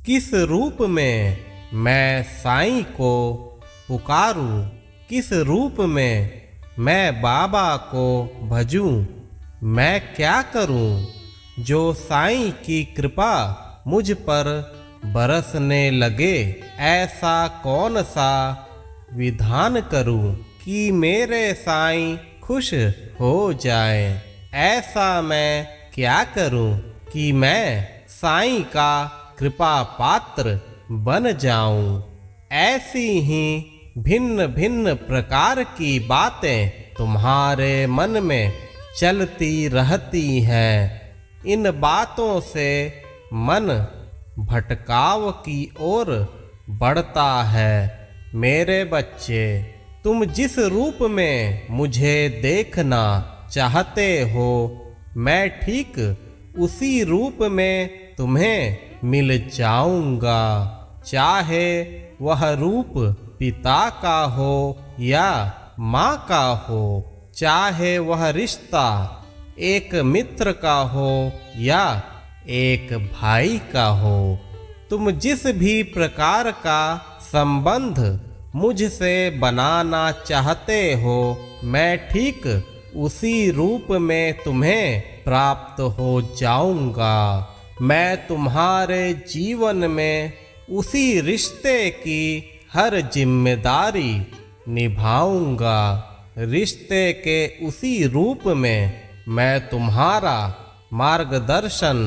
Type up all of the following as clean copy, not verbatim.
किस रूप में मैं साईं को पुकारूं, किस रूप में मैं बाबा को भजूं। मैं क्या करूं जो साईं की कृपा मुझ पर बरसने लगे। ऐसा कौन सा विधान करूं कि मेरे साईं खुश हो जाएं। ऐसा मैं क्या करूं कि मैं साईं का कृपा पात्र बन जाऊं। ऐसी ही भिन्न भिन्न प्रकार की बातें तुम्हारे मन में चलती रहती हैं। इन बातों से मन भटकाव की ओर बढ़ता है। मेरे बच्चे, तुम जिस रूप में मुझे देखना चाहते हो, मैं ठीक उसी रूप में तुम्हें मिल जाऊंगा। चाहे वह रूप पिता का हो या माँ का हो, चाहे वह रिश्ता एक मित्र का हो या एक भाई का हो। तुम जिस भी प्रकार का संबंध मुझसे बनाना चाहते हो, मैं ठीक उसी रूप में तुम्हें प्राप्त हो जाऊंगा। मैं तुम्हारे जीवन में उसी रिश्ते की हर जिम्मेदारी निभाऊंगा। रिश्ते के उसी रूप में मैं तुम्हारा मार्गदर्शन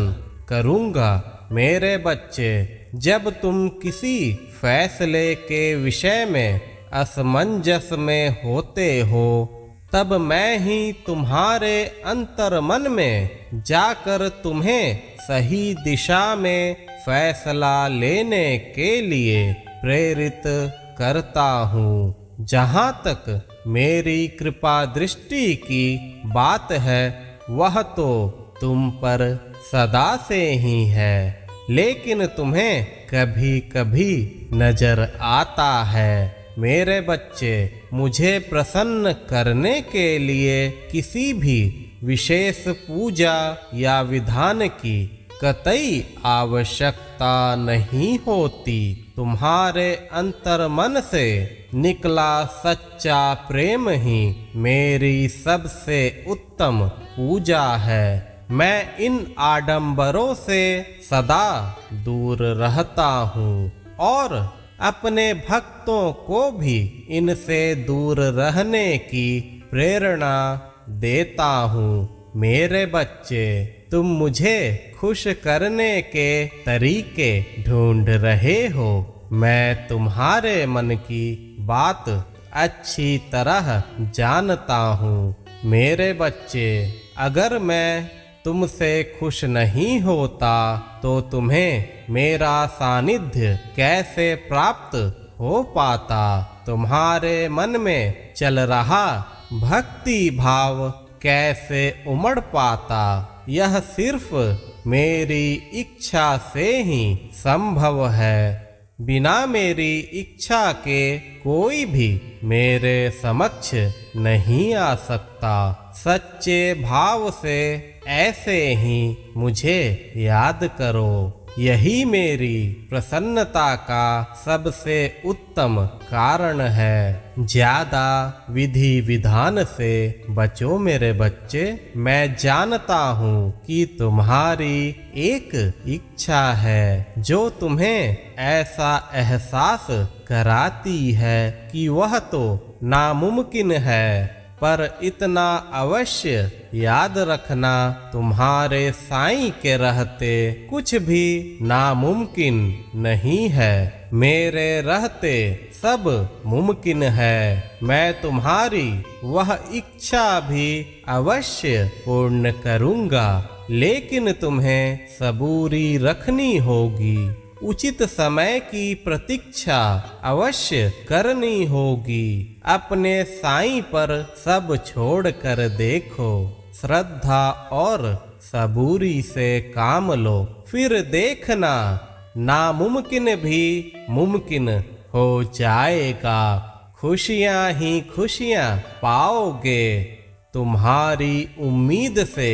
करूंगा। मेरे बच्चे, जब तुम किसी फैसले के विषय में असमंजस में होते हो, तब मैं ही तुम्हारे अंतर मन में जाकर तुम्हें सही दिशा में फैसला लेने के लिए प्रेरित करता हूँ। जहाँ तक मेरी कृपा दृष्टि की बात है, वह तो तुम पर सदा से ही है, लेकिन तुम्हें कभी कभी नजर आता है। मेरे बच्चे, मुझे प्रसन्न करने के लिए किसी भी विशेष पूजा या विधान की कतई आवश्यकता नहीं होती। तुम्हारे अंतर मन से निकला सच्चा प्रेम ही मेरी सबसे उत्तम पूजा है। मैं इन आडंबरों से सदा दूर रहता हूँ और अपने भक्तों को भी इनसे दूर रहने की प्रेरणा देता हूँ। मेरे बच्चे, तुम मुझे खुश करने के तरीके ढूंढ रहे हो। मैं तुम्हारे मन की बात अच्छी तरह जानता हूँ। मेरे बच्चे, अगर मैं तुमसे खुश नहीं होता तो तुम्हें मेरा सानिध्य कैसे प्राप्त हो पाता। तुम्हारे मन में चल रहा भक्ति भाव कैसे उमड़ पाता। यह सिर्फ मेरी इच्छा से ही संभव है। बिना मेरी इच्छा के कोई भी मेरे समक्ष नहीं आ सकता। सच्चे भाव से ऐसे ही मुझे याद करो। यही मेरी प्रसन्नता का सबसे उत्तम कारण है। ज्यादा विधि विधान से बचो मेरे बच्चे। मैं जानता हूँ कि तुम्हारी एक इच्छा है जो तुम्हें ऐसा एहसास कराती है कि वह तो नामुमकिन है, पर इतना अवश्य याद रखना, तुम्हारे साईं के रहते कुछ भी नामुमकिन नहीं है। मेरे रहते सब मुमकिन है। मैं तुम्हारी वह इच्छा भी अवश्य पूर्ण करूँगा, लेकिन तुम्हें सबूरी रखनी होगी। उचित समय की प्रतीक्षा अवश्य करनी होगी। अपने साईं पर सब छोड़कर देखो। श्रद्धा और सबूरी से काम लो, फिर देखना नामुमकिन भी मुमकिन हो जाएगा। खुशियाँ ही खुशियाँ पाओगे। तुम्हारी उम्मीद से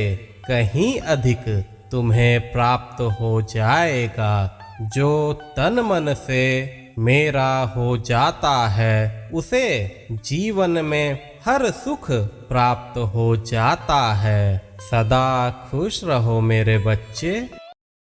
कहीं अधिक तुम्हें प्राप्त हो जाएगा। जो तन मन से मेरा हो जाता है उसे जीवन में हर सुख प्राप्त हो जाता है। सदा खुश रहो मेरे बच्चे।